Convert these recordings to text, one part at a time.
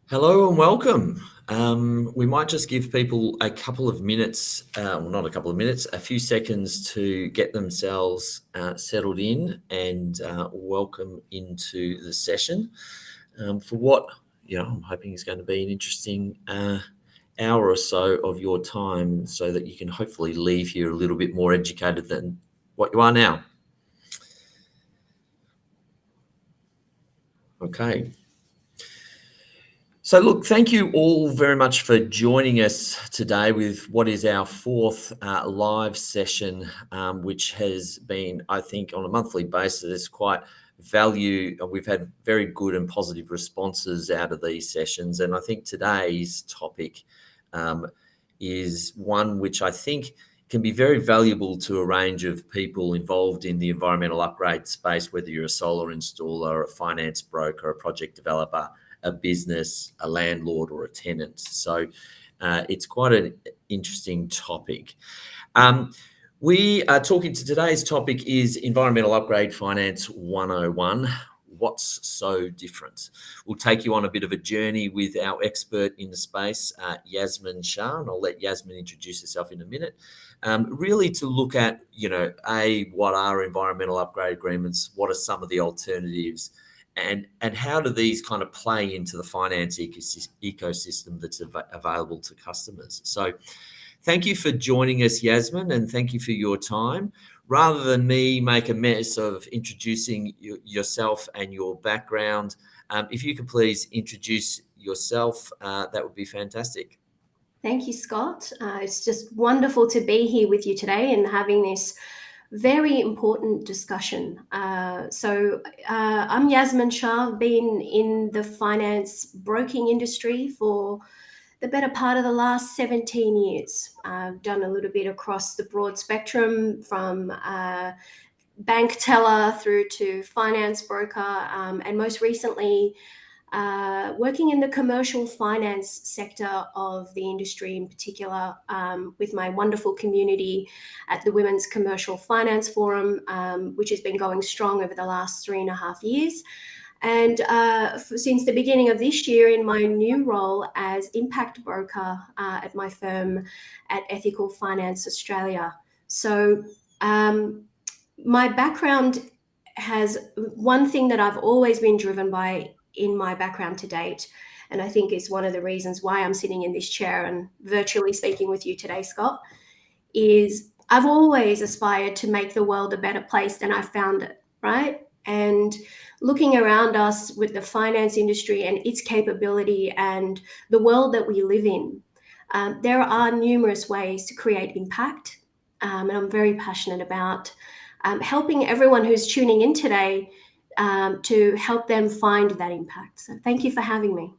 Hello and welcome. We might just give people a couple of minutes, well, not a couple of minutes, a few seconds to get themselves settled in and welcome into the session for what I'm hoping is going to be an interesting hour or so of your time, so that you can hopefully leave here a little bit more educated than what you are now. Okay. So, look, thank you all very much for joining us today with what is our fourth live session, which has been, I think, on a monthly basis, quite value. We've had very good and positive responses out of these sessions. And I think today's topic is one which I think can be very valuable to a range of people involved in the environmental upgrade space, whether you're a solar installer, a finance broker, a project developer, a business, a landlord, or a tenant. So it's quite an interesting topic. We are talking to today's topic is Environmental Upgrade Finance 101. What's so different? We'll take you on a bit of a journey with our expert in the space, Yasmine Shah, and I'll let Yasmine introduce herself in a minute. Really to look at, what are environmental upgrade agreements? What are some of the alternatives? And how do these kind of play into the finance ecosystem that's available to customers? So thank you for joining us, Yasmine, and thank you for your time. Rather than me make a mess of introducing yourself and your background, if you could please introduce yourself, that would be fantastic. Thank you, Scott. It's just wonderful to be here with you today and having this very important discussion. I'm Yasmine Shah. I've been in the finance broking industry for the better part of the last 17 years. I've done a little bit across the broad spectrum from bank teller through to finance broker, and most recently working in the commercial finance sector of the industry in particular, with my wonderful community at the Women's Commercial Finance Forum, which has been going strong over the last 3.5 years. And since the beginning of this year, in my new role as impact broker at my firm at Ethical Finance Australia. So my background has one thing that I've always been driven by in my background to date, and I think is one of the reasons why I'm sitting in this chair and virtually speaking with you today, Scott, is I've always aspired to make the world a better place than I found it, right? And looking around us with the finance industry and its capability and the world that we live in, there are numerous ways to create impact. And I'm very passionate about helping everyone who's tuning in today to help them find that impact. So thank you for having me.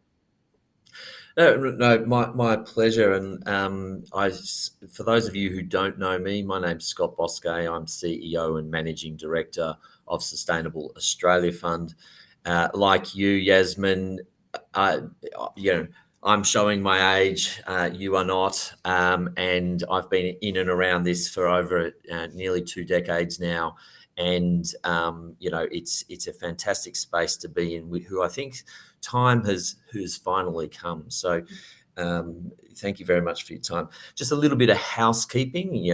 No, my pleasure. And for those of you who don't know me, my name's Scott Bocksay. I'm CEO and Managing Director of Sustainable Australia Fund. Like you, Yasmine, I'm showing my age. You are not, and I've been in and around this for over nearly 2 decades now. And it's a fantastic space to be in. Who I think time has finally come. So thank you very much for your time. Just a little bit of housekeeping.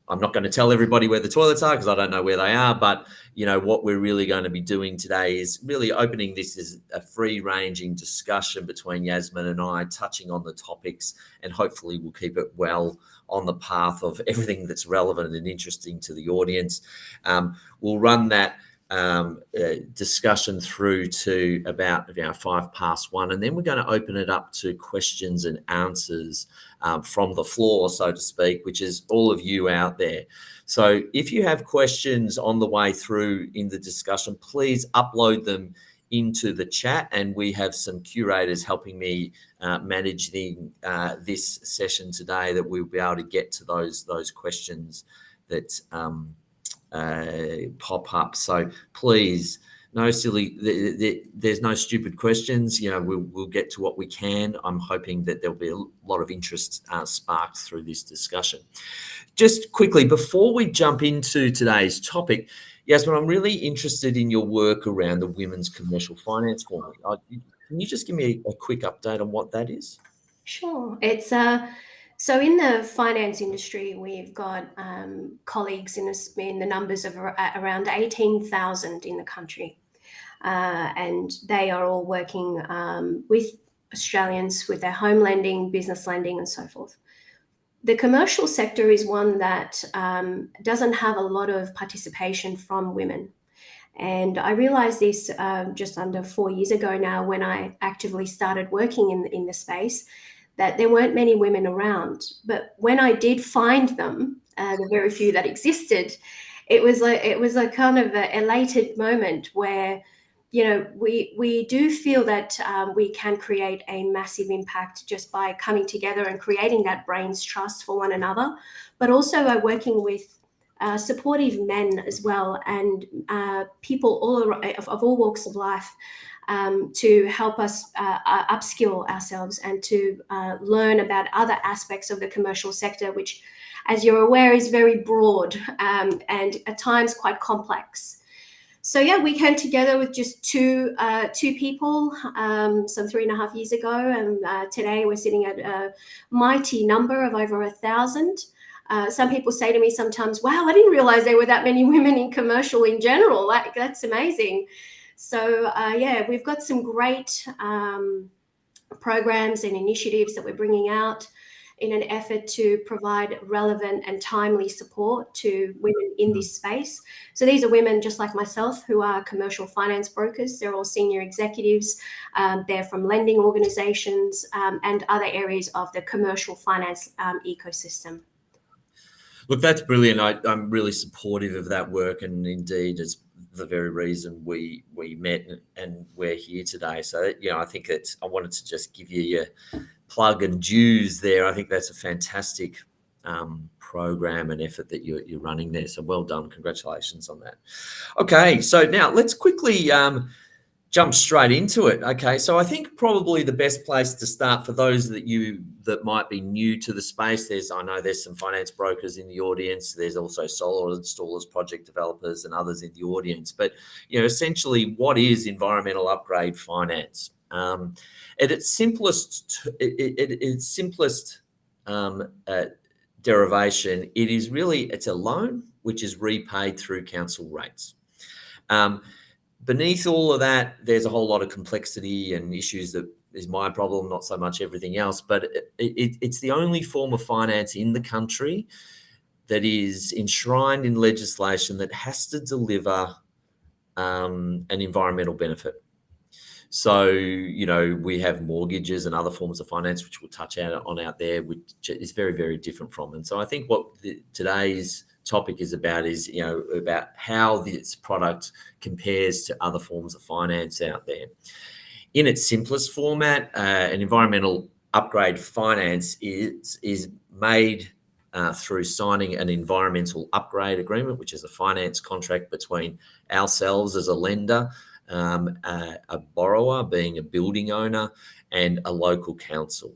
I'm not going to tell everybody where the toilets are because I don't know where they are, but what we're really going to be doing today is really opening this as a free-ranging discussion between Yasmine and I, touching on the topics, and hopefully we'll keep it well on the path of everything that's relevant and interesting to the audience. We'll run that discussion through to about 1:05, and then we're going to open it up to questions and answers from the floor, so to speak, which is all of you out there. So if you have questions on the way through in the discussion, please upload them into the chat, and we have some curators helping me manage this session today, that we'll be able to get to those questions that pop up. So please, no silly, there's no stupid questions. We'll get to what we can. I'm hoping that there'll be a lot of interest sparked through this discussion. Just quickly, before we jump into today's topic, Yasmine, I'm really interested in your work around the Women's Commercial Finance Forum. Can you just give me a quick update on what that is? Sure. It's so in the finance industry, we've got colleagues in the numbers of around 18,000 in the country, and they are all working with Australians with their home lending, business lending, and so forth. The commercial sector is one that doesn't have a lot of participation from women. And I realized this just under 4 years ago now, when I actively started working in the space, that there weren't many women around. But when I did find them, the very few that existed, it was a kind of an elated moment where, we do feel that we can create a massive impact just by coming together and creating that brains trust for one another, but also by working with supportive men as well, and people of all walks of life, to help us upskill ourselves and to learn about other aspects of the commercial sector, which, as you're aware, is very broad and at times quite complex. So yeah, we came together with just two people some 3.5 years ago, and today we're sitting at a mighty number of over 1,000. Some people say to me sometimes, "Wow, I didn't realize there were that many women in commercial in general. That's amazing." So yeah, we've got some great programs and initiatives that we're bringing out in an effort to provide relevant and timely support to women in this space. So these are women just like myself who are commercial finance brokers. They're all senior executives. They're from lending organizations and other areas of the commercial finance ecosystem. Look, that's brilliant. I'm really supportive of that work, and indeed, it's the very reason we met and we're here today. So, I think I wanted to just give you your plug and dues there. I think that's a fantastic program and effort that you're running there. So well done. Congratulations on that. Okay, so now let's quickly jump straight into it. Okay, so I think probably the best place to start for those that might be new to the space, I know there's some finance brokers in the audience. There's also solar installers, project developers, and others in the audience. But essentially, what is environmental upgrade finance? At its simplest, derivation, it's a loan which is repaid through council rates. Beneath all of that, there's a whole lot of complexity and issues that is my problem, not so much everything else. But it's the only form of finance in the country that is enshrined in legislation that has to deliver an environmental benefit. So, we have mortgages and other forms of finance, which we'll touch on out there, which is very, very different from. And so I think what today's topic is about is, about how this product compares to other forms of finance out there. In its simplest format, an environmental upgrade finance is made through signing an environmental upgrade agreement, which is a finance contract between ourselves as a lender, a borrower being a building owner, and a local council.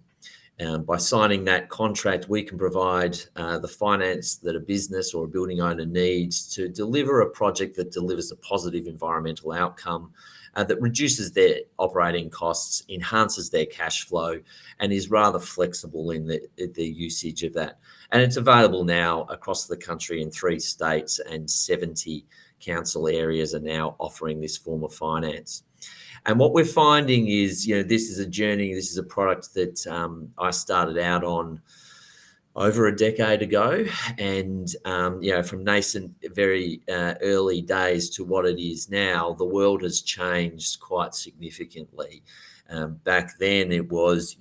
By signing that contract, we can provide the finance that a business or a building owner needs to deliver a project that delivers a positive environmental outcome, that reduces their operating costs, enhances their cash flow, and is rather flexible in the usage of that. And it's available now across the country in 3 states, and 70 council areas are now offering this form of finance. And what we're finding is, this is a journey, this is a product that I started out on over a decade ago. And, from nascent, very early days to what it is now, the world has changed quite significantly. Back then it was,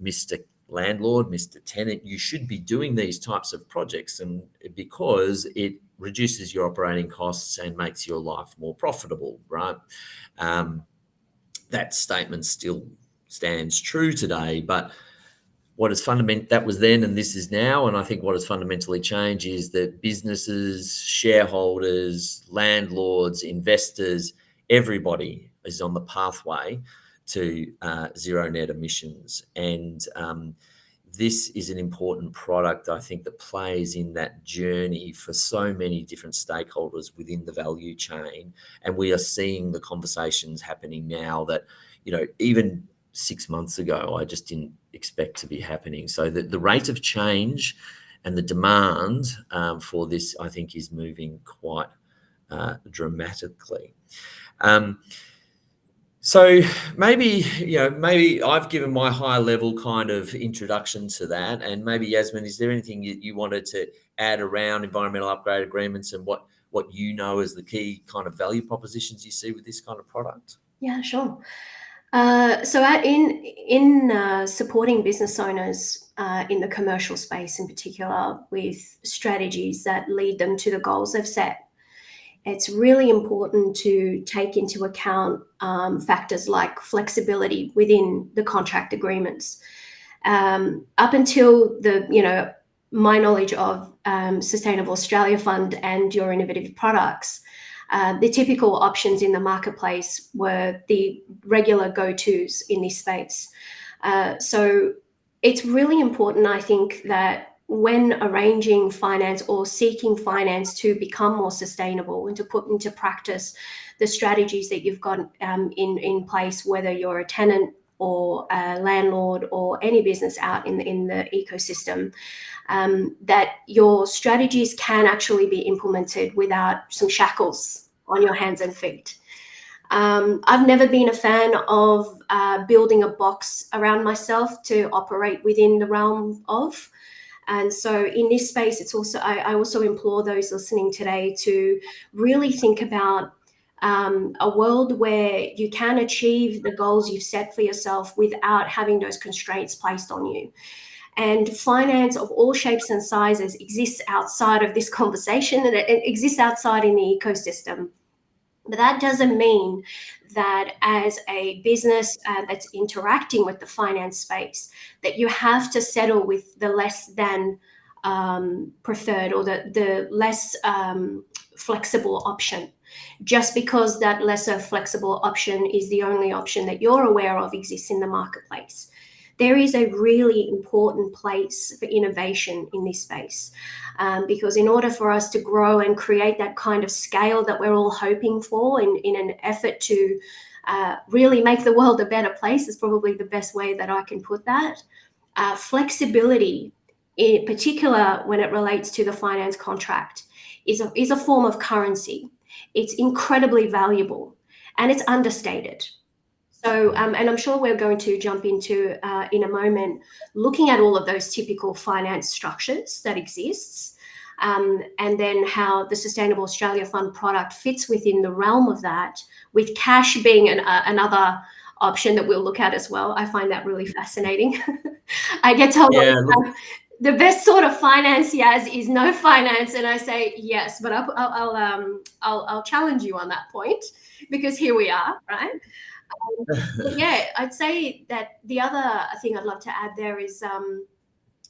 Mr. Landlord, Mr. Tenant, you should be doing these types of projects, and because it reduces your operating costs and makes your life more profitable, right? That statement still stands true today, but what is fundamental, that was then and this is now, and I think what has fundamentally changed is that businesses, shareholders, landlords, investors, everybody is on the pathway to zero net emissions. And this is an important product, I think, that plays in that journey for so many different stakeholders within the value chain. And we are seeing the conversations happening now that, even 6 months ago, I just didn't expect to be happening. So the rate of change and the demand for this, I think, is moving quite dramatically. So maybe I've given my high level kind of introduction to that, and maybe Yasmine, is there anything you wanted to add around environmental upgrade agreements and what you know as the key kind of value propositions you see with this kind of product? Yeah, sure. In supporting business owners in the commercial space, in particular, with strategies that lead them to the goals they've set, it's really important to take into account factors like flexibility within the contract agreements. Up until my knowledge of Sustainable Australia Fund and your innovative products, the typical options in the marketplace were the regular go-tos in this space. So it's really important, I think, that when arranging finance or seeking finance to become more sustainable and to put into practice the strategies that you've got in place, whether you're a tenant or a landlord or any business out in the ecosystem, that your strategies can actually be implemented without some shackles on your hands and feet. I've never been a fan of building a box around myself to operate within the realm of. And so in this space, it's also I also implore those listening today to really think about a world where you can achieve the goals you've set for yourself without having those constraints placed on you. And finance of all shapes and sizes exists outside of this conversation, and it exists outside in the ecosystem. But that doesn't mean that as a business that's interacting with the finance space, that you have to settle with the less than preferred or the less flexible option, just because that lesser flexible option is the only option that you're aware of exists in the marketplace. There is a really important place for innovation in this space, because in order for us to grow and create that kind of scale that we're all hoping for in an effort to really make the world a better place, is probably the best way that I can put that. Flexibility, in particular when it relates to the finance contract, is a form of currency. It's incredibly valuable and it's understated. So, and I'm sure we're going to jump into in a moment, looking at all of those typical finance structures that exists, and then how the Sustainable Australia Fund product fits within the realm of that, with cash being another option that we'll look at as well. I find that really fascinating. I get told the best sort of finance, Yaz, is no finance, and I say yes, but I'll challenge you on that point, because here we are, right? But yeah, I'd say that the other thing I'd love to add there is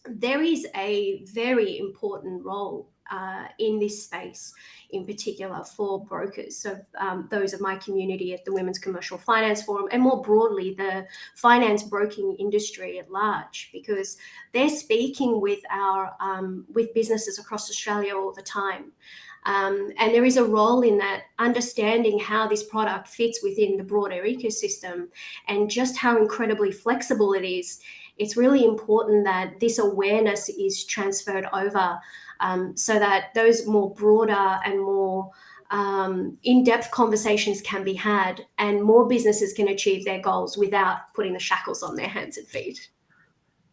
there is a very important role in this space, in particular for brokers. So those of my community at the Women's Commercial Finance Forum, and more broadly the finance broking industry at large, because they're speaking with with businesses across Australia all the time. And there is a role in that, understanding how this product fits within the broader ecosystem and just how incredibly flexible it is. It's really important that this awareness is transferred over, so that those more broader and more in-depth conversations can be had, and more businesses can achieve their goals without putting the shackles on their hands and feet.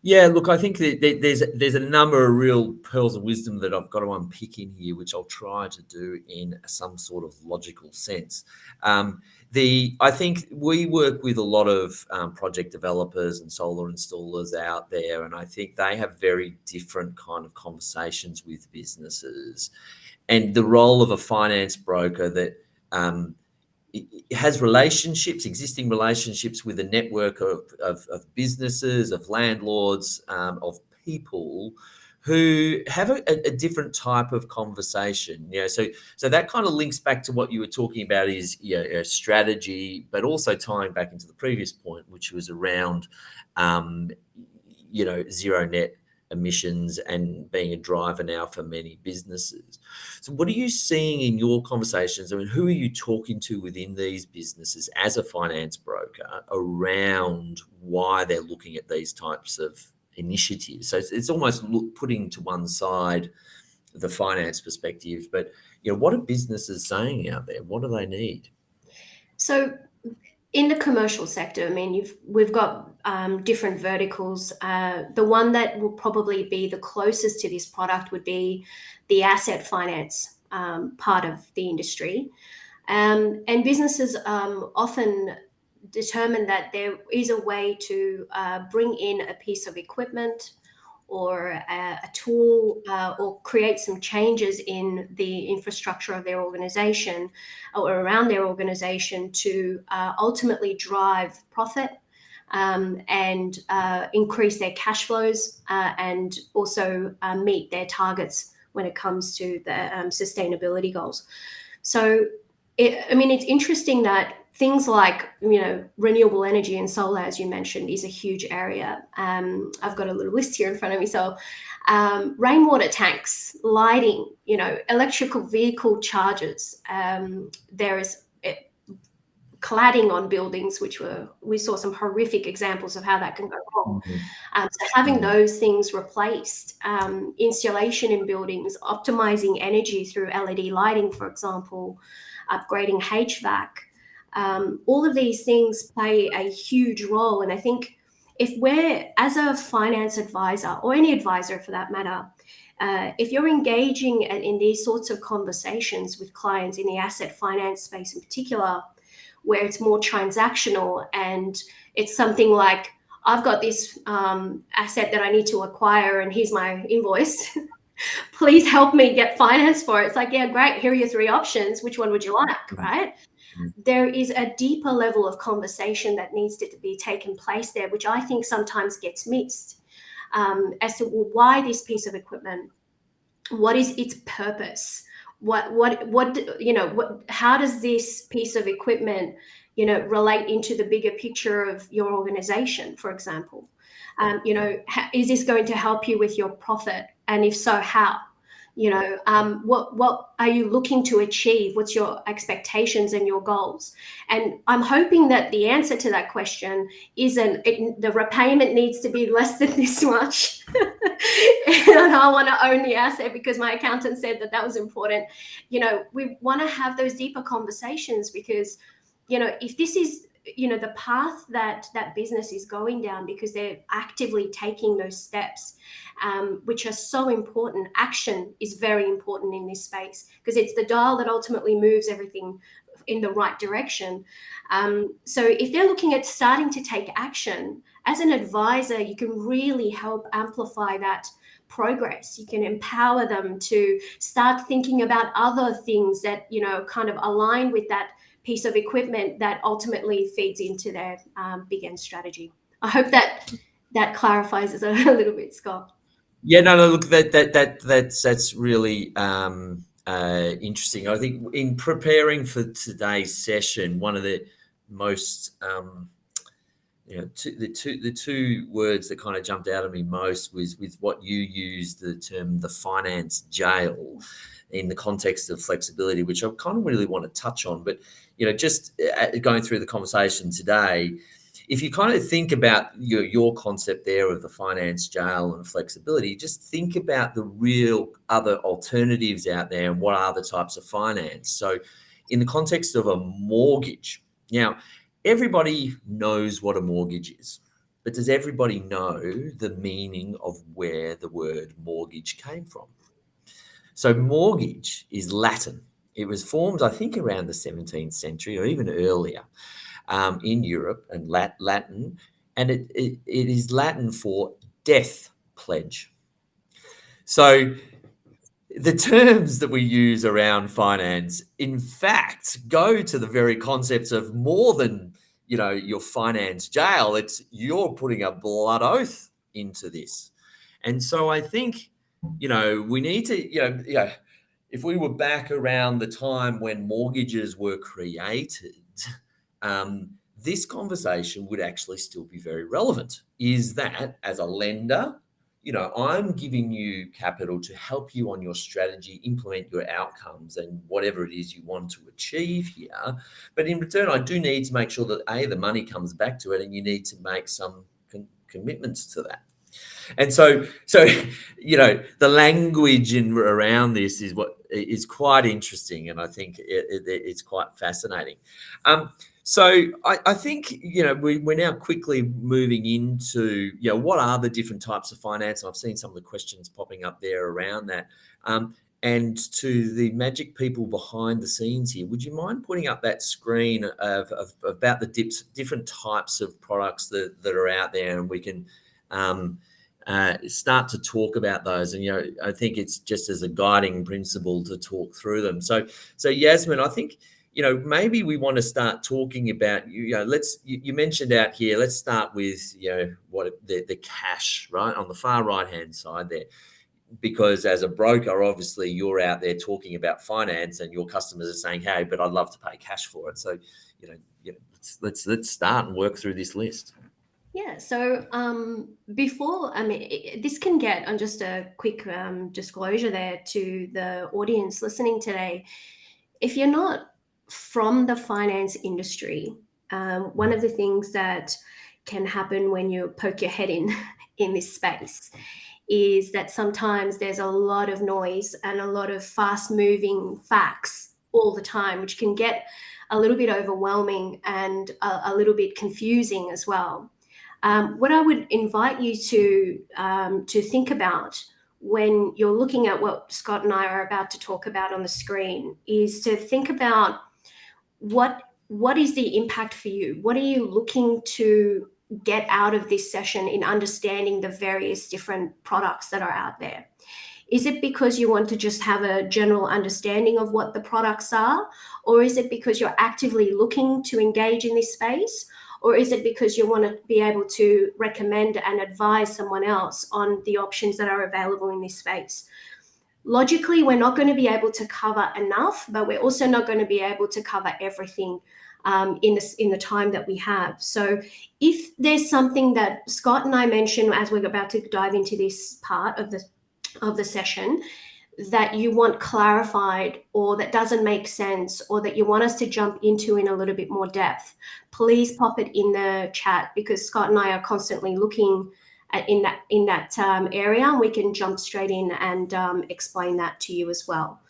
Yeah, look, I think that there's a number of real pearls of wisdom that I've got to unpick in here, which I'll try to do in some sort of logical sense. I think we work with a lot of project developers and solar installers out there, and I think they have very different kind of conversations with businesses. And the role of a finance broker that it has existing relationships with a network of businesses, of landlords, of people who have a different type of conversation. So that kind of links back to what you were talking about, is strategy, but also tying back into the previous point, which was around zero net emissions and being a driver now for many businesses. So what are you seeing in your conversations? I mean, who are you talking to within these businesses as a finance broker around why they're looking at these types of initiatives? So it's almost putting to one side the finance perspective, but what are businesses saying out there? What do they need? So in the commercial sector, I mean, we've got different verticals. The one that will probably be the closest to this product would be the asset finance part of the industry. And businesses often determine that there is a way to bring in a piece of equipment or a tool or create some changes in the infrastructure of their organization or around their organization to ultimately drive profit and increase their cash flows and also meet their targets when it comes to the sustainability goals. So, it's interesting that things like renewable energy and solar, as you mentioned, is a huge area. I've got a little list here in front of me. So, rainwater tanks, lighting, electrical vehicle chargers. There is cladding on buildings, which we saw some horrific examples of how that can go wrong. So having those things replaced, insulation in buildings, optimizing energy through LED lighting, for example, upgrading HVAC, all of these things play a huge role. And I think if we're, as a finance advisor, or any advisor for that matter, if you're engaging in these sorts of conversations with clients in the asset finance space in particular, where it's more transactional and it's something like, I've got this asset that I need to acquire and here's my invoice. Please help me get finance for it. It's like, yeah, great. Here are your three options. Which one would you like, right? There is a deeper level of conversation that needs to be taken place there, which I think sometimes gets missed as to why this piece of equipment, what is its purpose? How does this piece of equipment, relate into the bigger picture of your organization, for example? Is this going to help you with your profit? And if so, how? What are you looking to achieve? What's your expectations and your goals? And I'm hoping that the answer to that question isn't the repayment needs to be less than this much. And I want to own the asset because my accountant said that was important. We want to have those deeper conversations because, if this is the path that business is going down, because they're actively taking those steps, which are so important. Action is very important in this space because it's the dial that ultimately moves everything in the right direction. So if they're looking at starting to take action, as an advisor, you can really help amplify that progress. You can empower them to start thinking about other things that, kind of align with that piece of equipment that ultimately feeds into their big end strategy. I hope that clarifies it a little bit, Scott. Yeah, no, look, that's really interesting. I think in preparing for today's session, one of the most the two words that kind of jumped out at me most was with what you used, the term the finance jail, in the context of flexibility, which I kind of really want to touch on. But just going through the conversation today, if you kind of think about your concept there of the finance jail and flexibility, just think about the real other alternatives out there and what are the types of finance. So in the context of a mortgage, now, everybody knows what a mortgage is, but does everybody know the meaning of where the word mortgage came from? So mortgage is Latin. It was formed, I think, around the 17th century or even earlier in Europe, and Latin, and it is Latin for death pledge. So the terms that we use around finance, in fact, go to the very concepts of more than, your finance jail. It's you're putting a blood oath into this. And so I think, we need to, if we were back around the time when mortgages were created, this conversation would actually still be very relevant. Is that as a lender, I'm giving you capital to help you on your strategy, implement your outcomes and whatever it is you want to achieve here. But in return, I do need to make sure that the money comes back to it, and you need to make some commitments to that. And so the language around this is what is quite interesting, and I think it's quite fascinating. So I think we're now quickly moving into what are the different types of finance. And I've seen some of the questions popping up there around that. And to the magic people behind the scenes here, would you mind putting up that screen of about the different types of products that are out there, and we can start to talk about those. And I think it's just as a guiding principle to talk through them. So Yasmine, I think maybe we want to start talking about you mentioned out here. Let's start with what the cash, right, on the far right hand side there. Because as a broker, obviously you're out there talking about finance, and your customers are saying, "Hey, but I'd love to pay cash for it." So, let's start and work through this list. Yeah. So before, this can get on just a quick disclosure there to the audience listening today. If you're not from the finance industry, one of the things that can happen when you poke your head in this space is that sometimes there's a lot of noise and a lot of fast moving facts all the time, which can get a little bit overwhelming and a little bit confusing as well. What I would invite you to think about when you're looking at what Scott and I are about to talk about on the screen is to think about what is the impact for you? What are you looking to get out of this session in understanding the various different products that are out there? Is it because you want to just have a general understanding of what the products are? Or is it because you're actively looking to engage in this space? Or is it because you want to be able to recommend and advise someone else on the options that are available in this space? Logically, we're not going to be able to cover enough, but we're also not going to be able to cover everything in the time that we have. So if there's something that Scott and I mentioned as we're about to dive into this part of the session that you want clarified, or that doesn't make sense, or that you want us to jump into in a little bit more depth, please pop it in the chat, because Scott and I are constantly looking in that area, and we can jump straight in and explain that to you as well.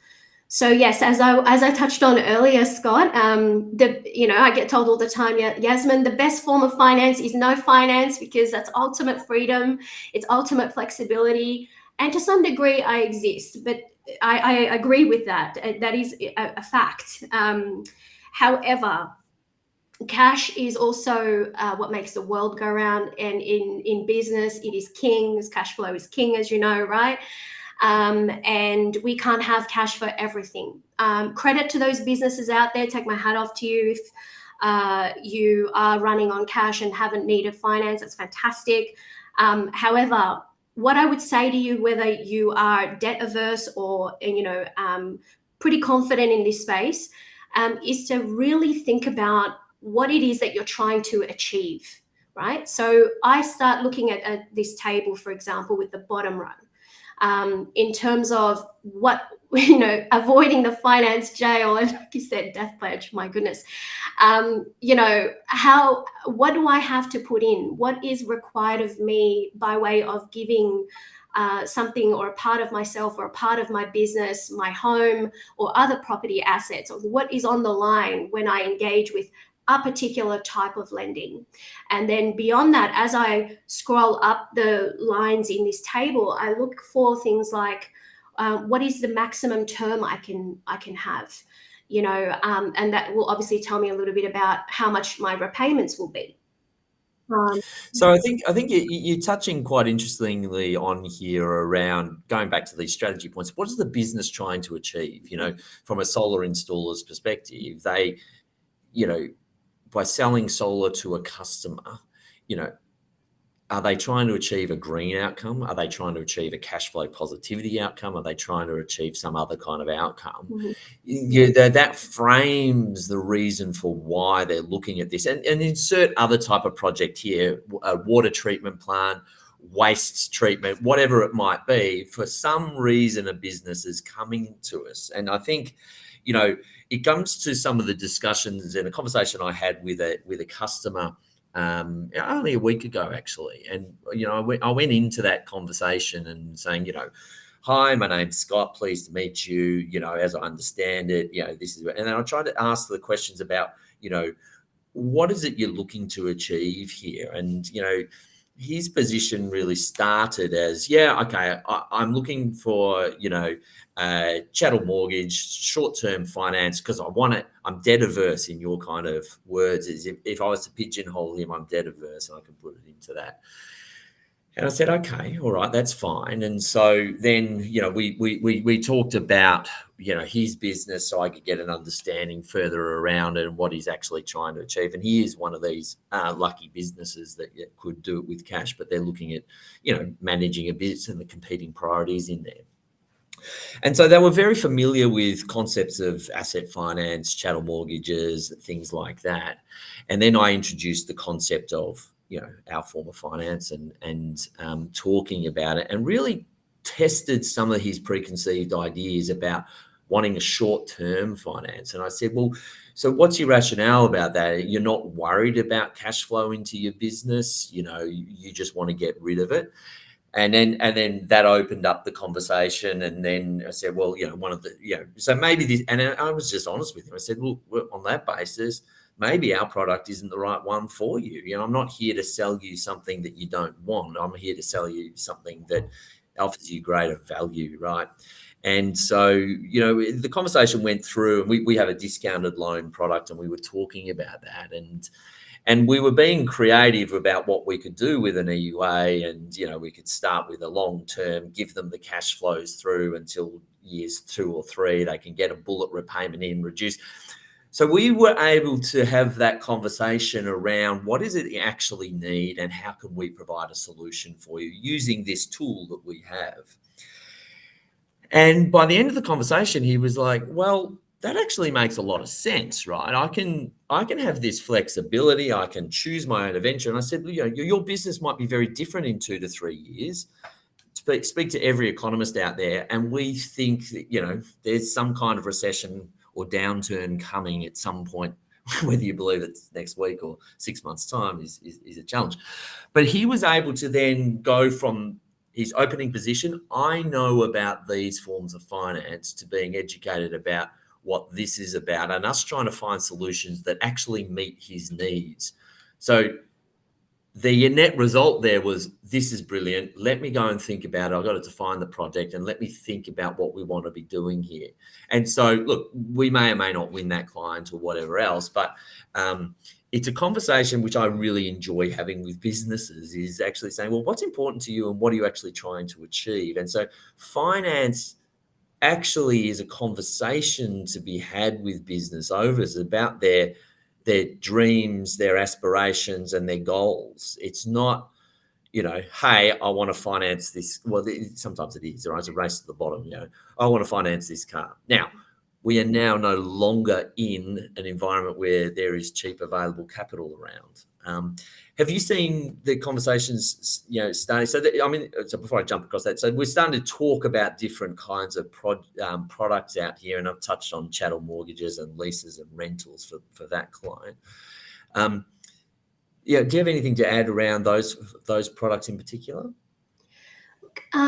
So yes, as I touched on earlier, Scott, I get told all the time, Yasmine, the best form of finance is no finance, because that's ultimate freedom, it's ultimate flexibility, and to some degree, I exist. But I agree with that. That is a fact. However, cash is also what makes the world go round, and in business, it is king. Cash flow is king, as you know, right? And we can't have cash for everything. Credit to those businesses out there. Take my hat off to you if you are running on cash and haven't needed finance. That's fantastic. However, what I would say to you, whether you are debt averse or pretty confident in this space, is to really think about what it is that you're trying to achieve, right? So I start looking at this table, for example, with the bottom run, in terms of what, avoiding the finance jail, and like you said, death pledge, my goodness. What do I have to put in? What is required of me by way of giving something, or a part of myself, or a part of my business, my home, or other property assets? What is on the line when I engage with a particular type of lending? And then beyond that, as I scroll up the lines in this table, I look for things like what is the maximum term I can have, and that will obviously tell me a little bit about how much my repayments will be. So I think you're touching quite interestingly on here around going back to these strategy points. What is the business trying to achieve? From a solar installer's perspective, they, by selling solar to a customer, are they trying to achieve a green outcome? Are they trying to achieve a cash flow positivity outcome? Are they trying to achieve some other kind of outcome? Mm-hmm. That frames the reason for why they're looking at this. And insert other type of project here, a water treatment plant, waste treatment, whatever it might be. For some reason, a business is coming to us. And I think, it comes to some of the discussions and a conversation I had with a customer only a week ago, actually. And, I went into that conversation and saying, hi, my name's Scott, pleased to meet you. As I understand it, this is, and then I tried to ask the questions about, what is it you're looking to achieve here? And, his position really started as, I'm looking for, chattel mortgage, short-term finance, because I'm debt averse in your kind of words. Is if I was to pigeonhole him, I'm debt averse, and I can put it into that. And I said, okay, all right, that's fine. And so then, we talked about, his business, so I could get an understanding further around it and what he's actually trying to achieve. And he is one of these lucky businesses that could do it with cash, but they're looking at, managing a business and the competing priorities in there. And so they were very familiar with concepts of asset finance, chattel mortgages, things like that. And then I introduced the concept of, our form of finance and talking about it, and really tested some of his preconceived ideas about wanting a short-term finance. And I said, well, so what's your rationale about that? You're not worried about cash flow into your business? You just want to get rid of it. And then that opened up the conversation. And then I said, well, one of the, so maybe this, and I was just honest with him. I said, well, on that basis, maybe our product isn't the right one for you. I'm not here to sell you something that you don't want. I'm here to sell you something that offers you greater value, right? And so, the conversation went through, and we have a discounted loan product, and we were talking about that. And we were being creative about what we could do with an EUA. And, we could start with a long term, give them the cash flows through until years 2 or 3. They can get a bullet repayment in, reduce. So we were able to have that conversation around what is it you actually need and how can we provide a solution for you using this tool that we have. And by the end of the conversation, he was like, well, that actually makes a lot of sense, right? I can have this flexibility. I can choose my own adventure. And I said, your business might be very different in 2 to 3 years. Speak to every economist out there, and we think that, there's some kind of recession or downturn coming at some point. Whether you believe it's next week or 6 months' time is a challenge. But he was able to then go from his opening position, I know about these forms of finance, to being educated about what this is about, and us trying to find solutions that actually meet his needs. So the net result there was, this is brilliant. Let me go and think about it. I've got to define the project, and let me think about what we want to be doing here. And so, look, we may or may not win that client or whatever else, but it's a conversation which I really enjoy having with businesses, is actually saying, well, what's important to you and what are you actually trying to achieve? And so finance actually is a conversation to be had with business owners about their dreams, their aspirations, and their goals. It's not, hey, I want to finance this. Well, sometimes it is, right? It's a race to the bottom. I want to finance this car. Now, we are now no longer in an environment where there is cheap available capital around. Have you seen the conversations, starting? So before I jump across that, so we're starting to talk about different kinds of products out here, and I've touched on chattel mortgages and leases and rentals for that client. Do you have anything to add around those products in particular?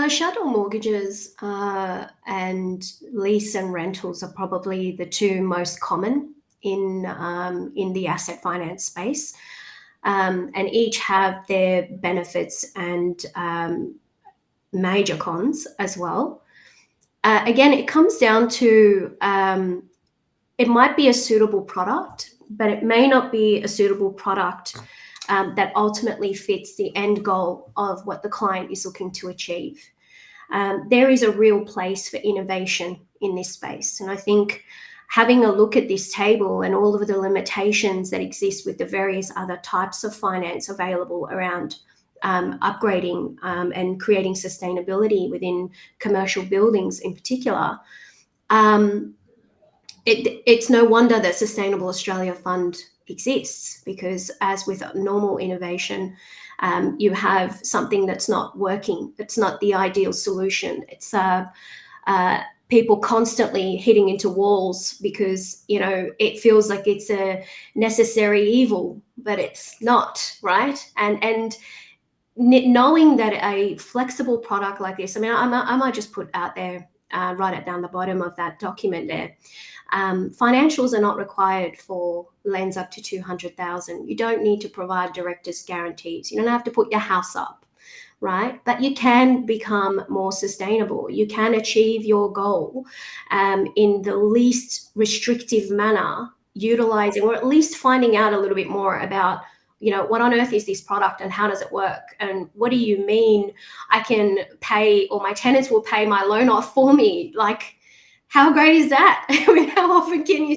Chattel mortgages and lease and rentals are probably the 2 most common in the asset finance space. And each have their benefits and major cons as well. Again, it comes down to it might be a suitable product, but it may not be a suitable product that ultimately fits the end goal of what the client is looking to achieve. There is a real place for innovation in this space. And I think having a look at this table and all of the limitations that exist with the various other types of finance available around upgrading and creating sustainability within commercial buildings in particular, it's no wonder that Sustainable Australia Fund exists, because as with normal innovation, You have something that's not working. It's not the ideal solution. It's people constantly hitting into walls because it feels like it's a necessary evil, but it's not, right? And knowing that a flexible product like this, I mean, I might just put out there, write it down the bottom of that document there. Financials are not required for lends up to 200,000. You don't need to provide director's guarantees. You don't have to put your house up, right? But you can become more sustainable. You can achieve your goal in the least restrictive manner, utilizing or at least finding out a little bit more about what on earth is this product and how does it work? And what do you mean I can pay, or my tenants will pay my loan off for me? Like, how great is that? I mean, how often can you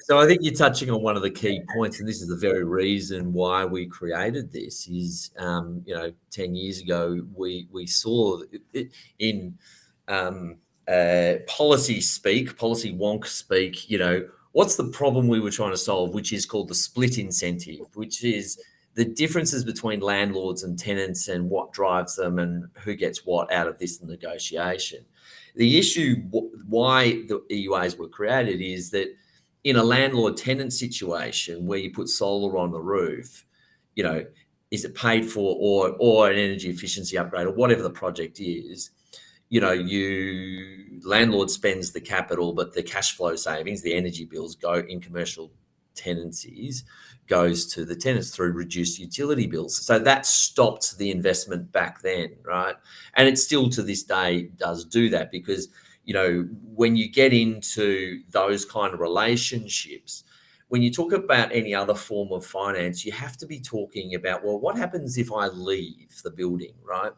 So I think you're touching on one of the key points, and this is the very reason why we created this. Is 10 years ago we saw it in policy speak, policy wonk speak. What's the problem we were trying to solve, which is called the split incentive, which is the differences between landlords and tenants and what drives them and who gets what out of this negotiation. The issue why the EUAs were created is that in a landlord-tenant situation where you put solar on the roof, is it paid for or an energy efficiency upgrade or whatever the project is, landlord spends the capital, but the cash flow savings, the energy bills go in commercial tenancies, goes to the tenants through reduced utility bills. So that stopped the investment back then, right? And it still to this day does do that because, when you get into those kind of relationships, when you talk about any other form of finance, you have to be talking about, well, what happens if I leave the building, right?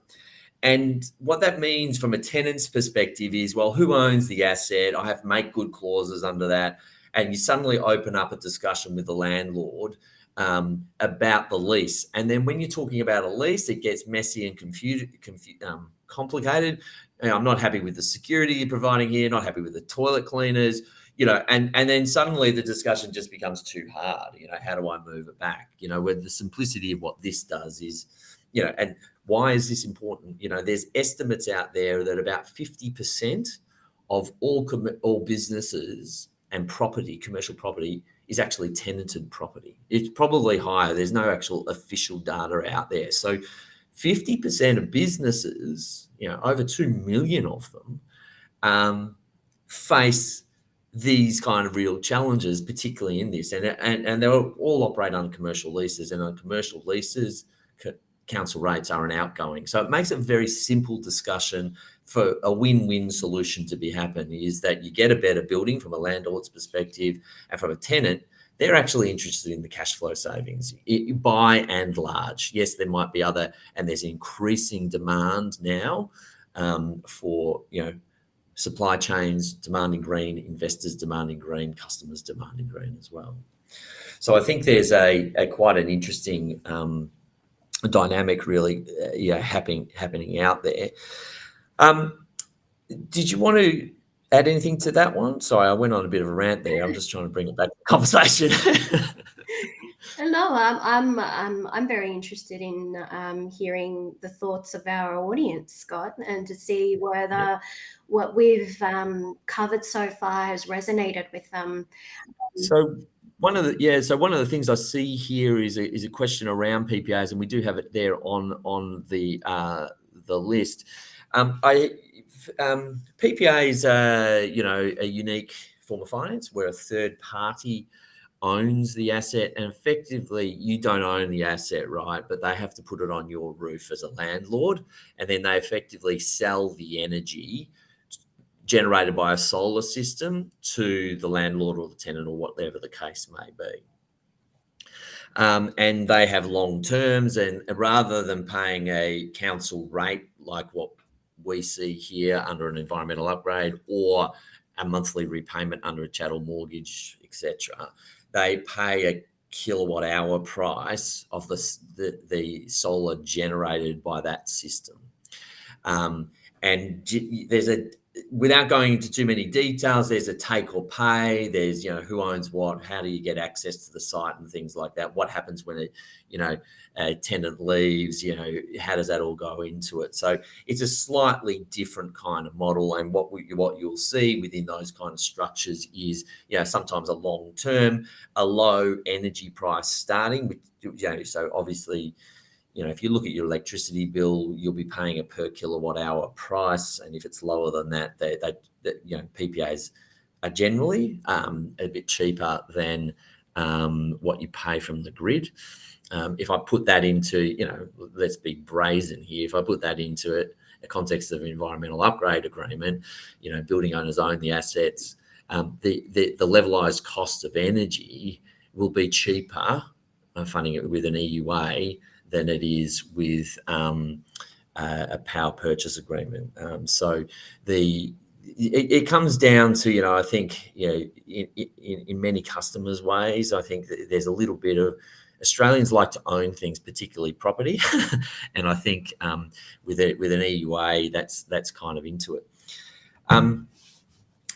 And what that means from a tenant's perspective is, well, who owns the asset? I have make good clauses under that. And you suddenly open up a discussion with the landlord about the lease. And then when you're talking about a lease, it gets messy and complicated. I'm not happy with the security you're providing here, not happy with the toilet cleaners, and then suddenly the discussion just becomes too hard. How do I move it back? Where the simplicity of what this does is, and why is this important? There's estimates out there that about 50% of all businesses and property, commercial property, is actually tenanted property. It's probably higher. There's no actual official data out there. So 50% of businesses, over 2 million of them, face these kind of real challenges, particularly in this. And they all operate on commercial leases, and on commercial leases, council rates are an outgoing. So it makes a very simple discussion for a win-win solution to be happen, is that you get a better building from a landlord's perspective, and from a tenant, they're actually interested in the cash flow savings by and large. Yes, there might be other, and there's increasing demand now for, supply chains demanding green, investors demanding green, customers demanding green as well. So I think there's a quite an interesting dynamic really happening out there. Did you want to add anything to that one? Sorry, I went on a bit of a rant there. I'm just trying to bring it back to the conversation. No, I'm very interested in hearing the thoughts of our audience, Scott, and to see whether what we've covered so far has resonated with them. So one of the things I see here is a question around PPAs, and we do have it there on the list. PPAs are a unique form of finance where a third party owns the asset, and effectively you don't own the asset, right? But they have to put it on your roof as a landlord, and then they effectively sell the energy generated by a solar system to the landlord or the tenant or whatever the case may be. And they have long terms, and rather than paying a council rate like what we see here under an environmental upgrade or a monthly repayment under a chattel mortgage, etc., they pay a kilowatt hour price of the solar generated by that system. And there's without going into too many details, there's a take or pay. There's, who owns what, how do you get access to the site and things like that. What happens when a tenant leaves, how does that all go into it? So it's a slightly different kind of model. And what you'll see within those kind of structures is, sometimes a long term, a low energy price starting with, so obviously, if you look at your electricity bill, you'll be paying a per kilowatt hour price, and if it's lower than that, PPAs are generally a bit cheaper than what you pay from the grid. If I put that into, let's be brazen here. If I put that into a context of an environmental upgrade agreement, building owners own the assets, the levelized cost of energy will be cheaper funding it with an EUA than it is with a power purchase agreement. So it comes down to, I think, in many customers' ways, I think that there's a little bit of Australians like to own things, particularly property, and I think with an EUA, that's kind of into it.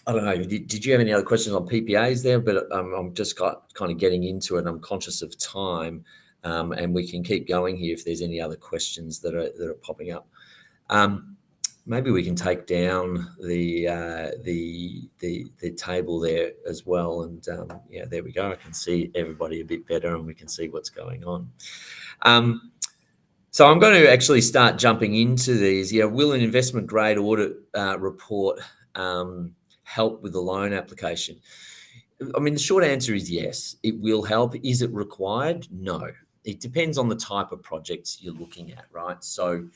I don't know. Did you have any other questions on PPAs there? But I'm just kind of getting into it. I'm conscious of time. And we can keep going here if there's any other questions that are popping up. Maybe we can take down the table there as well. And there we go. I can see everybody a bit better, and we can see what's going on. So I'm going to actually start jumping into these. Will an investment grade audit report help with the loan application? I mean, the short answer is yes, it will help. Is it required? No. It depends on the type of projects you're looking at, right? So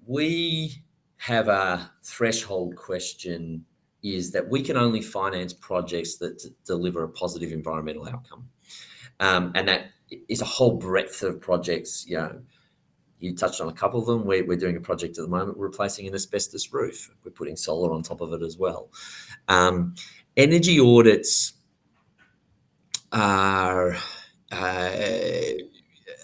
we have a threshold question, is that we can only finance projects that deliver a positive environmental outcome. And that is a whole breadth of projects. You touched on a couple of them. We're doing a project at the moment, replacing an asbestos roof. We're putting solar on top of it as well. Energy audits are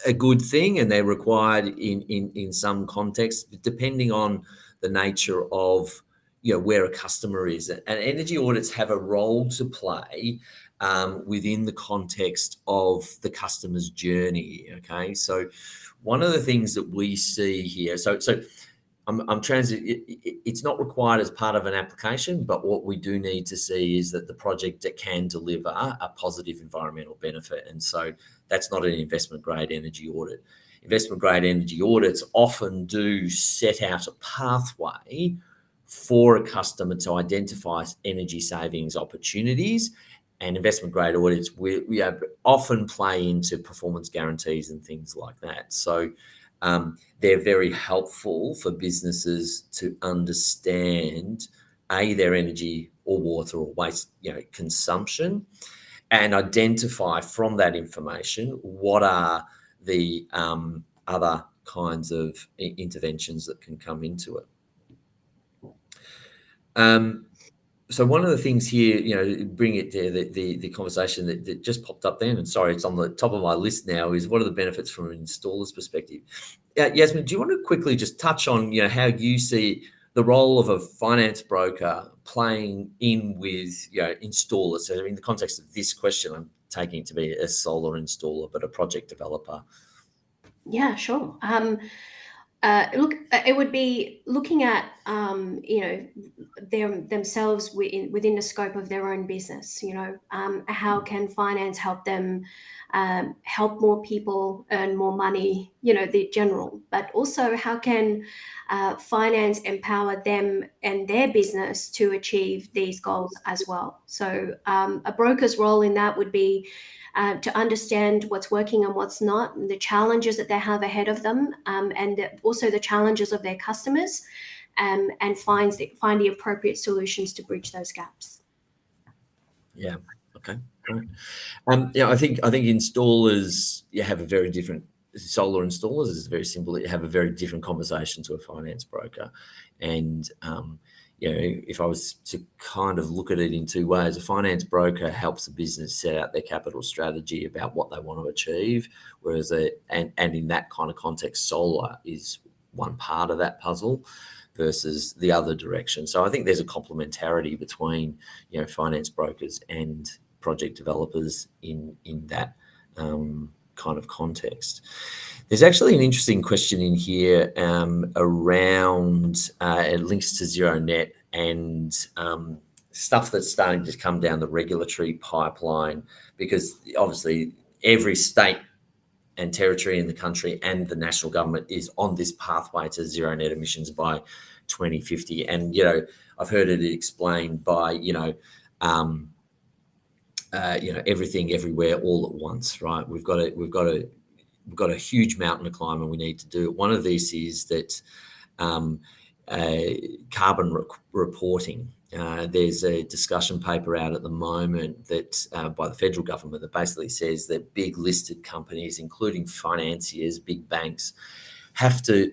a good thing, and they're required in some contexts, depending on the nature of where a customer is. And energy audits have a role to play within the context of the customer's journey. Okay, so one of the things that we see here, it's not required as part of an application, but what we do need to see is that the project can deliver a positive environmental benefit. And so that's not an investment grade energy audit. Investment grade energy audits often do set out a pathway for a customer to identify energy savings opportunities, and investment grade audits we often play into performance guarantees and things like that. So they're very helpful for businesses to understand their energy or water or waste consumption, and identify from that information what are the other kinds of interventions that can come into it. So one of the things here, bring it to the conversation that just popped up then, and sorry, it's on the top of my list now, is what are the benefits from an installer's perspective? Yasmine, do you want to quickly just touch on, how you see the role of a finance broker playing in with, installers? So in the context of this question, I'm taking it to be a solar installer, but a project developer. Yeah, sure. Look, it would be looking at themselves within the scope of their own business. How can finance help them help more people earn more money? The general, but also how can finance empower them and their business to achieve these goals as well? So a broker's role in that would be to understand what's working and what's not, and the challenges that they have ahead of them, and also the challenges of their customers, and find the appropriate solutions to bridge those gaps. Yeah. Okay. Great. I think installers have a very different. Solar installers is very simple. You have a very different conversation to a finance broker, and if I was to kind of look at it in two ways, a finance broker helps a business set out their capital strategy about what they want to achieve, whereas and in that kind of context, solar is one part of that puzzle, versus the other direction. So I think there's a complementarity between, finance brokers and project developers in that kind of context. There's actually an interesting question in here around it links to zero net and stuff that's starting to come down the regulatory pipeline, because obviously every state and territory in the country and the national government is on this pathway to zero net emissions by 2050. And, I've heard it explained by, everything everywhere all at once, right? We've got a huge mountain to climb and we need to do it. One of these is that carbon reporting. There's a discussion paper out at the moment that by the federal government that basically says that big listed companies, including financiers, big banks, have to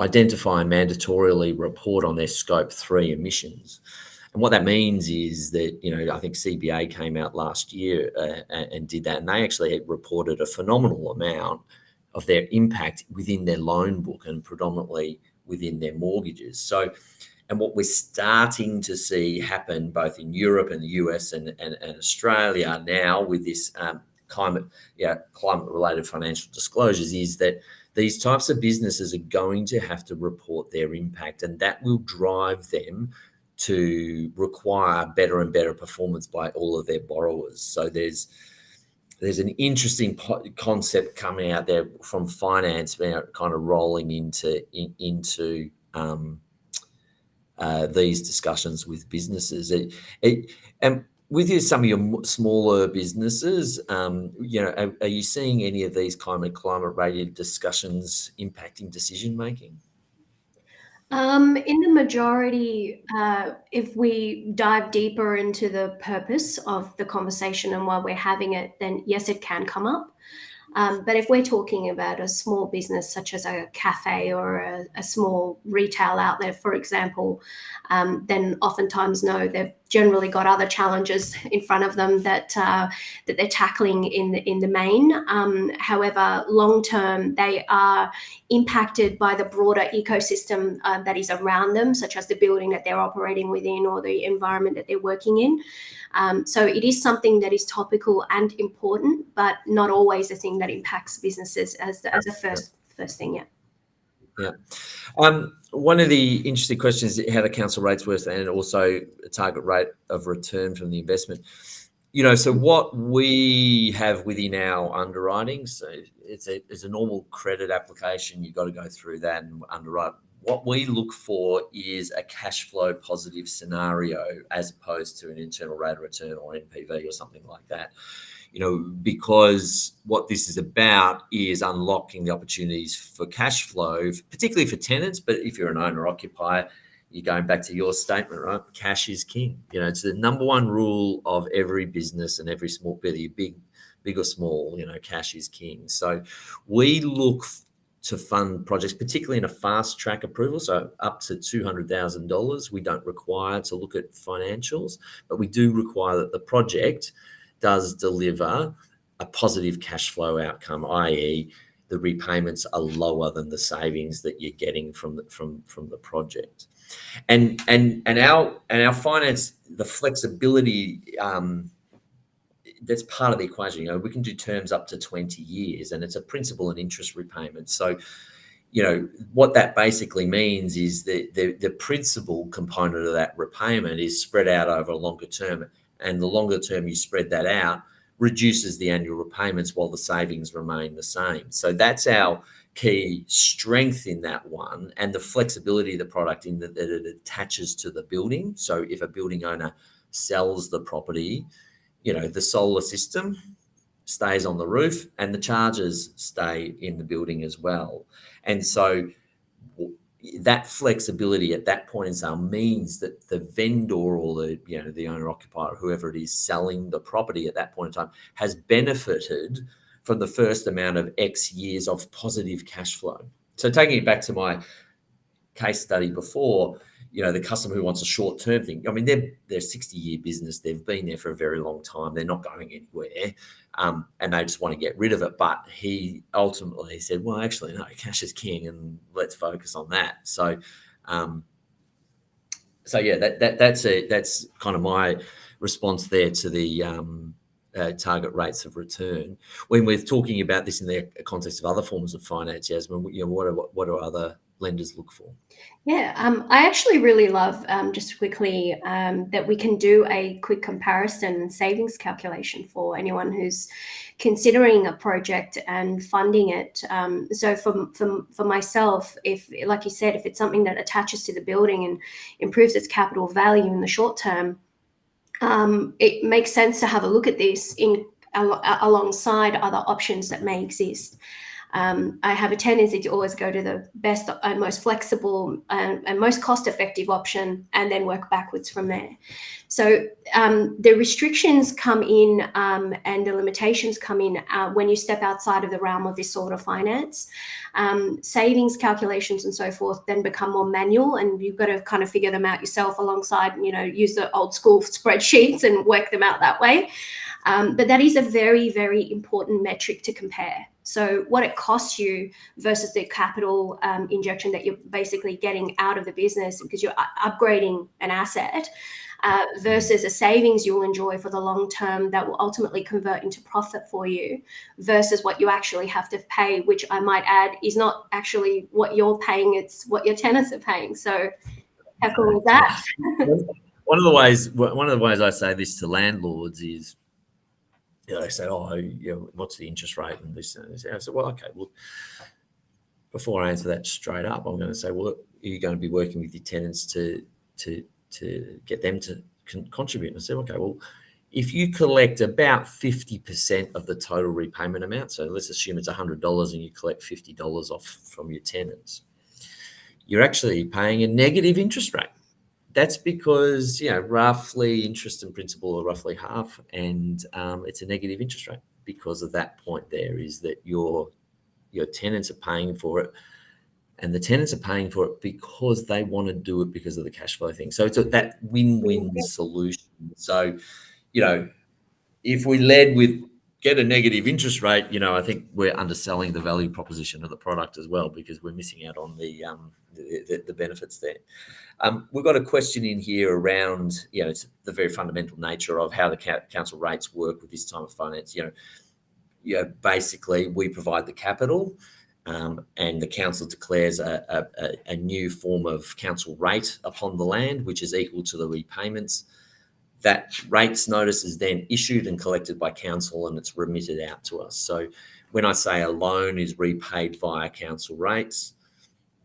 identify and mandatorily report on their Scope 3 emissions. And what that means is that, I think CBA came out last year and did that, and they actually reported a phenomenal amount of their impact within their loan book and predominantly within their mortgages. So, and what we're starting to see happen both in Europe and the US and Australia now with this climate-related financial disclosures is that these types of businesses are going to have to report their impact, and that will drive them to require better and better performance by all of their borrowers. So there's an interesting concept coming out there from finance, kind of rolling into these discussions with businesses. And with some of your smaller businesses, are you seeing any of these climate-related discussions impacting decision making? In the majority, if we dive deeper into the purpose of the conversation and why we're having it, then yes, it can come up. But if we're talking about a small business such as a cafe or a small retail outlet, for example, then oftentimes no, they've generally got other challenges in front of them that they're tackling in the main. However, long term, they are impacted by the broader ecosystem that is around them, such as the building that they're operating within or the environment that they're working in. So it is something that is topical and important, but not always a thing that impacts businesses as a first thing. Yeah. One of the interesting questions is how the council rates worth and also a target rate of return from the investment. So what we have within our underwriting, so it's a normal credit application. You've got to go through that and underwrite. What we look for is a cash flow positive scenario as opposed to an internal rate of return or NPV or something like that. Because what this is about is unlocking the opportunities for cash flow, particularly for tenants. But if you're an owner occupier, you're going back to your statement, right? Cash is king. It's the number one rule of every business and every small, whether you're big or small, cash is king. So we look to fund projects, particularly in a fast track approval, so up to $200,000. We don't require to look at financials, but we do require that the project does deliver a positive cash flow outcome, i.e. the repayments are lower than the savings that you're getting from the project. And our finance, the flexibility that's part of the equation. We can do terms up to 20 years, and it's a principal and interest repayment. So, what that basically means is that the principal component of that repayment is spread out over a longer term, and the longer term you spread that out reduces the annual repayments while the savings remain the same. So that's our key strength in that one, and the flexibility of the product in that it attaches to the building. So if a building owner sells the property, the solar system stays on the roof and the charges stay in the building as well. And so that flexibility at that point in sale means that the vendor or the owner occupier, whoever it is selling the property at that point in time, has benefited from the first amount of X years of positive cash flow. So taking it back to my case study before, the customer who wants a short-term thing, I mean, they're a 60-year business. They've been there for a very long time. They're not going anywhere, and they just want to get rid of it. But he ultimately said, well, actually, no, cash is king, and let's focus on that. So So yeah, that's kind of my response there to the target rates of return. When we're talking about this in the context of other forms of finance, Yasmine, what do other lenders look for? Yeah, I actually really love, just quickly, that we can do a quick comparison savings calculation for anyone who's considering a project and funding it. So for myself, if, like you said, if it's something that attaches to the building and improves its capital value in the short term, it makes sense to have a look at this alongside other options that may exist. I have a tendency to always go to the best and most flexible and most cost-effective option, and then work backwards from there. So the restrictions come in, and the limitations come in when you step outside of the realm of this sort of finance. Savings calculations and so forth then become more manual, and you've got to kind of figure them out yourself alongside, use the old school spreadsheets and work them out that way. But that is a very, very important metric to compare. So what it costs you versus the capital injection that you're basically getting out of the business because you're upgrading an asset, versus a savings you'll enjoy for the long term that will ultimately convert into profit for you, versus what you actually have to pay, which I might add is not actually what you're paying, it's what your tenants are paying. So how cool is that? One of the ways I say this to landlords is, they say, "Oh, what's the interest rate?" And this and this. I said, "Well, okay. Well, before I answer that straight up, I'm going to say, well, are you going to be working with your tenants to get them to contribute?" And I said, "Okay. Well, if you collect about 50% of the total repayment amount, so let's assume it's $100 and you collect $50 off from your tenants, you're actually paying a negative interest rate." That's because, roughly interest and principal are roughly half, and it's a negative interest rate because of that point there is that your tenants are paying for it, and the tenants are paying for it because they want to do it because of the cash flow thing. So it's that win-win solution. So, if we led with get a negative interest rate, I think we're underselling the value proposition of the product as well, because we're missing out on the benefits there. We've got a question in here around, it's the very fundamental nature of how the council rates work with this type of finance. Basically, we provide the capital, and the council declares a new form of council rate upon the land, which is equal to the repayments. That rates notice is then issued and collected by council, and it's remitted out to us. So when I say a loan is repaid via council rates,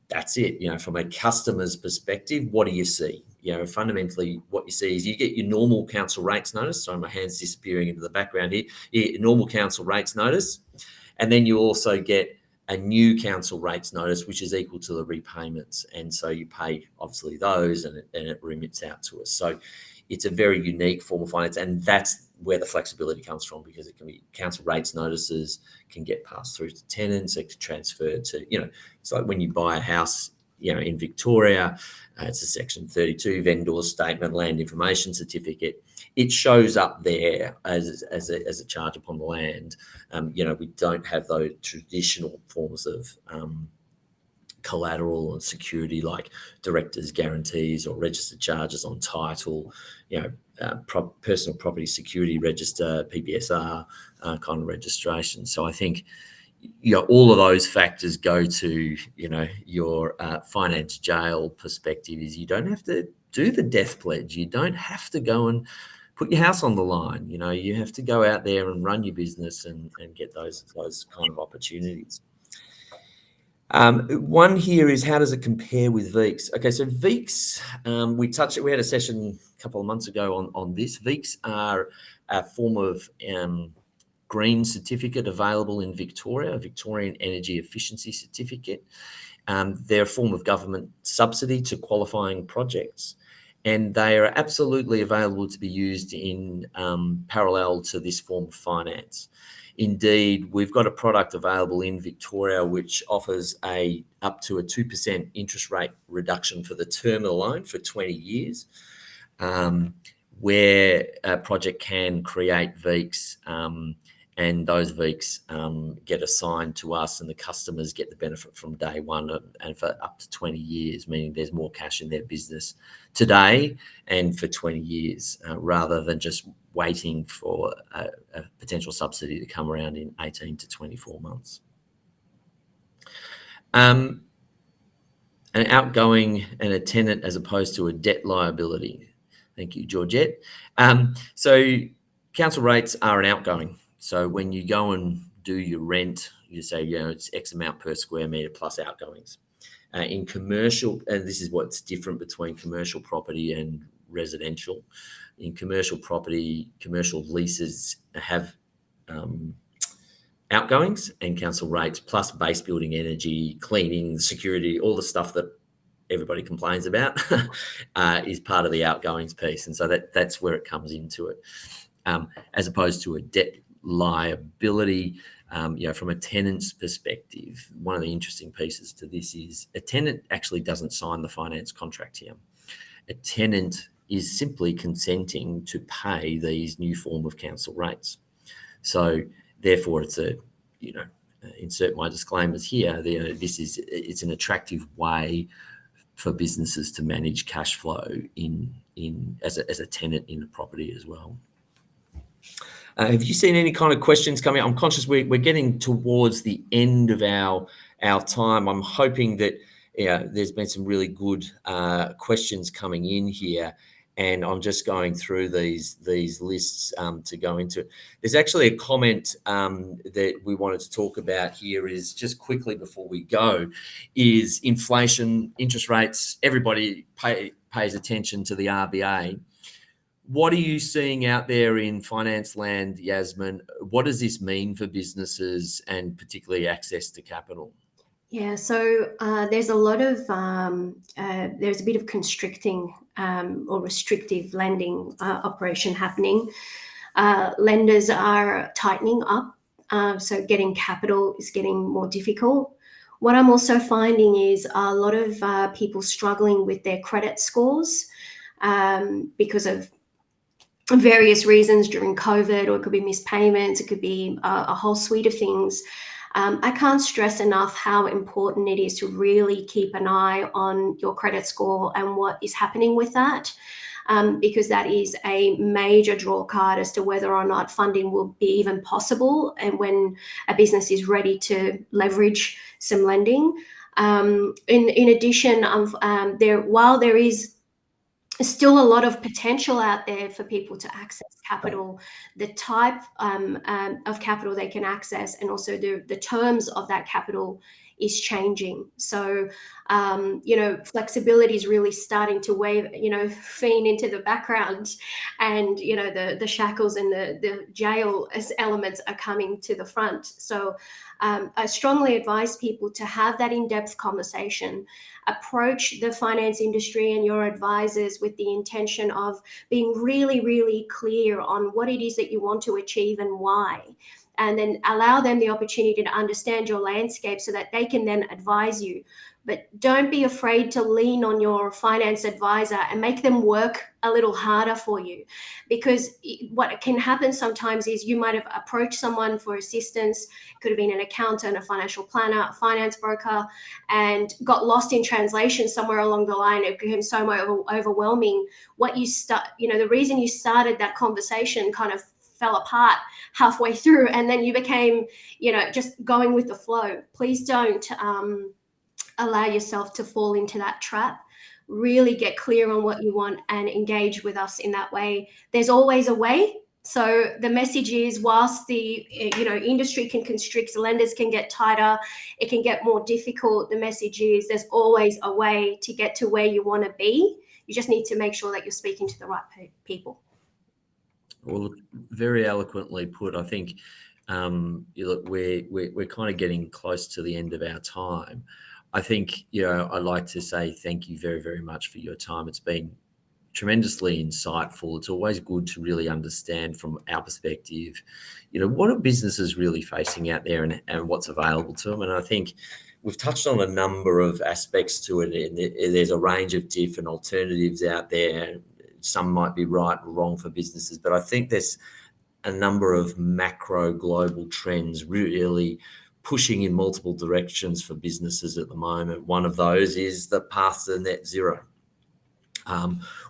that's it. From a customer's perspective, what do you see? Fundamentally, what you see is you get your normal council rates notice. Sorry, my hand's disappearing into the background here. You get your normal council rates notice, and then you also get a new council rates notice, which is equal to the repayments. And so you pay, obviously, those, and it remits out to us. So it's a very unique form of finance, and that's where the flexibility comes from, because it can be council rates notices can get passed through to tenants, it can transfer to, it's like when you buy a house, in Victoria, it's a Section 32 vendor statement, land information certificate. It shows up there as a charge upon the land. We don't have those traditional forms of collateral and security like directors' guarantees or registered charges on title, personal property security register, PPSR kind of registration. So I think all of those factors go to your finance jail perspective. Is you don't have to do the death pledge. You don't have to go and put your house on the line. You have to go out there and run your business and get those kind of opportunities. One here is, how does it compare with VEEKs? Okay, so VEEKs, we had a session a couple of months ago on this. VEEKs are a form of green certificate available in Victoria, a Victorian Energy Efficiency Certificate. They're a form of government subsidy to qualifying projects, and they are absolutely available to be used in parallel to this form of finance. Indeed, we've got a product available in Victoria which offers up to a 2% interest rate reduction for the term of the loan for 20 years, where a project can create VEEKs and those VEEKs get assigned to us, and the customers get the benefit from day one and for up to 20 years, meaning there's more cash in their business today and for 20 years, rather than just waiting for a potential subsidy to come around in 18 to 24 months. An outgoing and a tenant as opposed to a debt liability. Thank you, Georgette. So council rates are an outgoing. So when you go and do your rent, you say, it's X amount per square metre plus outgoings. In commercial, and this is what's different between commercial property and residential. In commercial property, commercial leases have outgoings and council rates plus base building energy, cleaning, security, all the stuff that everybody complains about is part of the outgoings piece. And so that's where it comes into it. As opposed to a debt liability, from a tenant's perspective, one of the interesting pieces to this is a tenant actually doesn't sign the finance contract here. A tenant is simply consenting to pay these new form of council rates. So therefore, it's insert my disclaimers here. It's an attractive way for businesses to manage cash flow as a tenant in the property as well. Have you seen any kind of questions coming up? I'm conscious we're getting towards the end of our time. I'm hoping that there's been some really good questions coming in here, and I'm just going through these lists to go into. There's actually a comment that we wanted to talk about here is just quickly before we go, is inflation, interest rates. Everybody pays attention to the RBA. What are you seeing out there in finance land, Yasmine? What does this mean for businesses and particularly access to capital? Yeah, so there's a lot of there's a bit of constricting or restrictive lending operation happening. Lenders are tightening up, so getting capital is getting more difficult. What I'm also finding is a lot of people struggling with their credit scores because of various reasons during COVID, or it could be missed payments, it could be a whole suite of things. I can't stress enough how important it is to really keep an eye on your credit score and what is happening with that, because that is a major draw card as to whether or not funding will be even possible and when a business is ready to leverage some lending. In addition, while there is still a lot of potential out there for people to access capital, the type of capital they can access and also the terms of that capital is changing. So, flexibility is really starting to feed into the background, and, the shackles and the jail elements are coming to the front. So I strongly advise people to have that in-depth conversation, approach the finance industry and your advisors with the intention of being really, really clear on what it is that you want to achieve and why. And then allow them the opportunity to understand your landscape so that they can then advise you. But don't be afraid to lean on your finance advisor and make them work a little harder for you. Because what can happen sometimes is you might have approached someone for assistance. It could have been an accountant, a financial planner, a finance broker, and got lost in translation somewhere along the line. It became so overwhelming. The reason you started that conversation kind of fell apart halfway through, and then you became, just going with the flow. Please don't allow yourself to fall into that trap. Really get clear on what you want and engage with us in that way. There's always a way. So the message is, whilst the industry can constrict, lenders can get tighter, it can get more difficult. The message is there's always a way to get to where you want to be. You just need to make sure that you're speaking to the right people. Well, very eloquently put. I think we're kind of getting close to the end of our time. I think I'd like to say thank you very, very much for your time. It's been tremendously insightful. It's always good to really understand from our perspective, what are businesses really facing out there and what's available to them. And I think we've touched on a number of aspects to it. And there's a range of different alternatives out there. Some might be right or wrong for businesses, but I think there's a number of macro global trends really pushing in multiple directions for businesses at the moment. One of those is the path to net zero.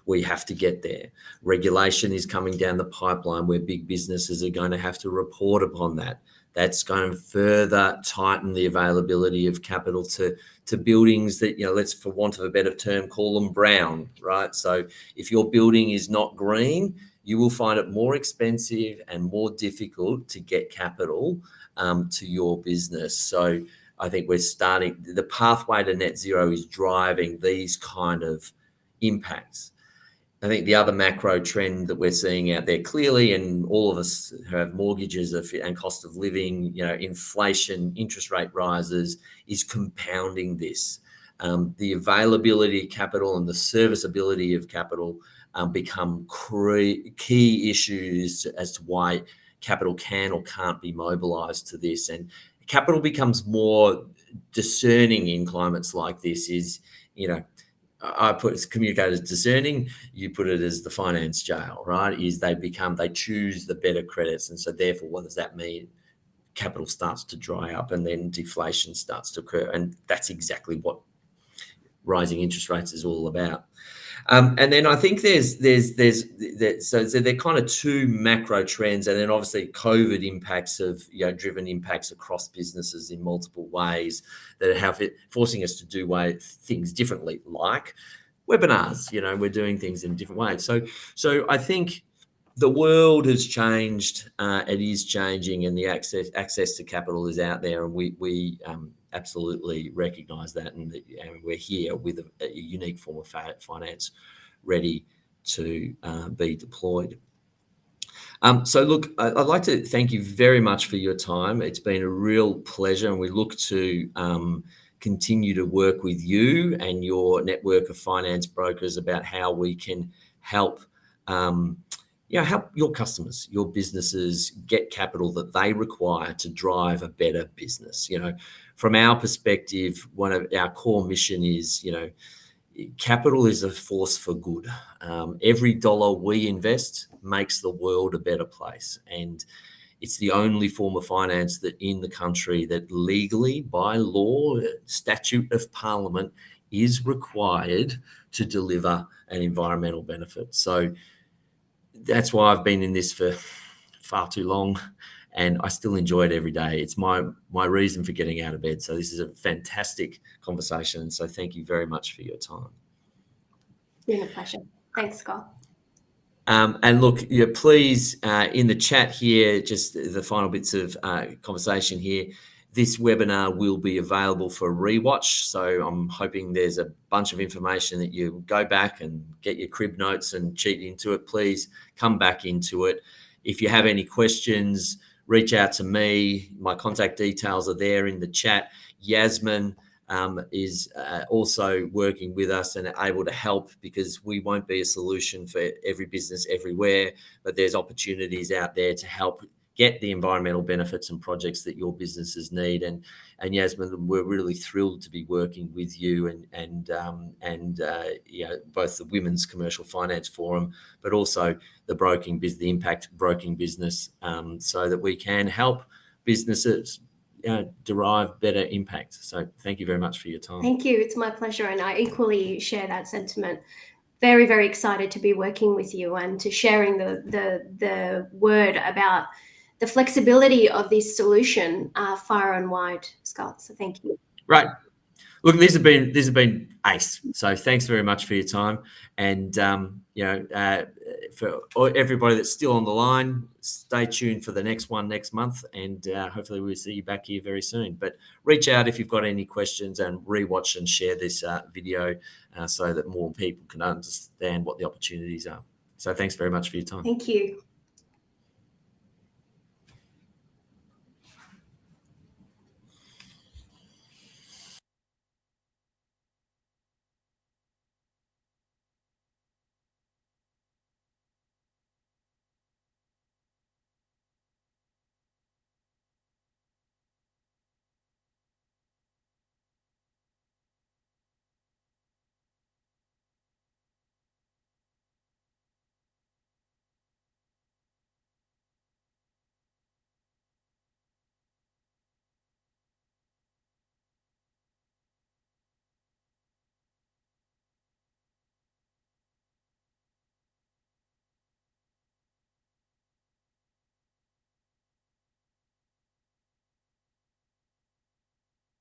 We have to get there. Regulation is coming down the pipeline where big businesses are going to have to report upon that. That's going to further tighten the availability of capital to buildings that, let's, for want of a better term, call them brown, right? So if your building is not green, you will find it more expensive and more difficult to get capital to your business. So I think the pathway to net zero is driving these kind of impacts. I think the other macro trend that we're seeing out there clearly, and all of us who have mortgages and cost of living, inflation, interest rate rises, is compounding this. The availability of capital and the serviceability of capital become key issues as to why capital can or can't be mobilised to this. And capital becomes more discerning in climates like this. I put communicators discerning, you put it as the finance jail, right? They choose the better credits. And so therefore, what does that mean? Capital starts to dry up and then deflation starts to occur. And that's exactly what rising interest rates is all about. And then I think there's so they're kind of two macro trends, and then obviously COVID impacts have driven impacts across businesses in multiple ways that have forcing us to do things differently, like webinars. We're doing things in different ways. So I think the world has changed. It is changing, and the access to capital is out there, and we absolutely recognise that, and we're here with a unique form of finance ready to be deployed. So look, I'd like to thank you very much for your time. It's been a real pleasure, and we look to continue to work with you and your network of finance brokers about how we can help help your customers, your businesses get capital that they require to drive a better business. From our perspective, one of our core mission is, capital is a force for good. Every dollar we invest makes the world a better place. And it's the only form of finance that in the country that legally, by law, statute of parliament, is required to deliver an environmental benefit. So that's why I've been in this for far too long, and I still enjoy it every day. It's my reason for getting out of bed. So this is a fantastic conversation. So thank you very much for your time. Been a pleasure. Thanks, Scott. And look, please, in the chat here, just the final bits of conversation here, this webinar will be available for rewatch. So I'm hoping there's a bunch of information that you go back and get your crib notes and cheat into it. Please come back into it. If you have any questions, reach out to me. My contact details are there in the chat. Yasmine is also working with us and able to help, because we won't be a solution for every business everywhere, but there's opportunities out there to help get the environmental benefits and projects that your businesses need. And Yasmine, we're really thrilled to be working with you and both the Women's Commercial Finance Forum, but also the impact broking business, so that we can help businesses derive better impact. So thank you very much for your time. Thank you. It's my pleasure, and I equally share that sentiment. Very, very excited to be working with you and to sharing the word about the flexibility of this solution far and wide, Scott. So thank you. Right. Look, this has been ace. So thanks very much for your time, and for everybody that's still on the line, stay tuned for the next one next month, and hopefully we'll see you back here very soon. But reach out if you've got any questions, and rewatch and share this video so that more people can understand what the opportunities are. So thanks very much for your time. Thank you.